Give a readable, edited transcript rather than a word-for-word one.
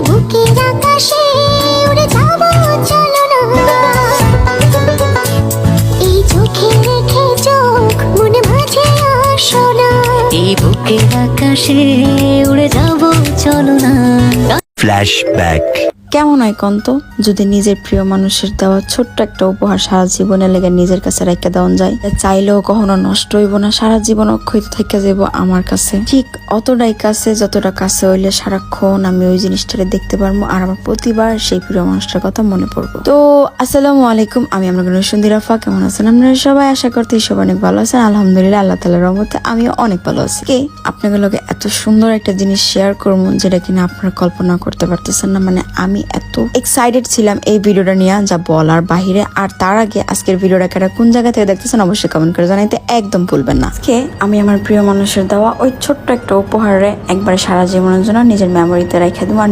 বুকের আকাশে উড়ে যাব চলো না, এই চোখে রেখে চোখ মনে মাঝে আসো না, এই বুকের আকাশে উড়ে যাব চলো না। ফ্ল্যাশব্যাক। কেমন হয় কন্ত যদি নিজের প্রিয় মানুষের দেওয়া ছোট্ট একটা উপহার সারা জীবনে লেগে নিজের কাছে রেখে দেওয়া যায়, চাইলেও কখনো নষ্ট হইব না, সারা জীবন অক্ষয় থেকে যাব আমার কাছে। ঠিক অতটাই কাছে যতটা কাছে হইলে সারাক্ষণ আমি ওই জিনিসটাকে দেখতে পারবো আর আমার প্রতিবার সেই প্রিয় মানুষটার কথা মনে পড়বো। তো আসসালামু আলাইকুম, আমি আমরা সুন্দর আফা, কেমন আছেন আপনারা সবাই? আশা করতে সবাই অনেক ভালো আছেন। আলহামদুলিল্লাহ, আল্লাহ তাআলার রহমতে আমিও অনেক ভালো আছি। কে আপনাদের লগে এত সুন্দর একটা জিনিস শেয়ার করবো যেটা কিনা আপনারা কল্পনা করতে পারতেছেন না। মানে আমি এত এক্সাইটেড ছিলাম এই ভিডিওটা নিয়ে যা বলার বাহিরে। আর তার আগে আজকের ভিডিওটা কারা কোন জায়গা থেকে দেখতেছেন অবশ্যই কমেন্ট করে জানাইতে একদম ভুলবেন না। আজকে আমি আমার প্রিয় মানুষের দেওয়া ওই ছোট্ট একটা উপহারে একবারে সারা জীবনের জন্য নিজের মেমোরিতে রেখে দেবো।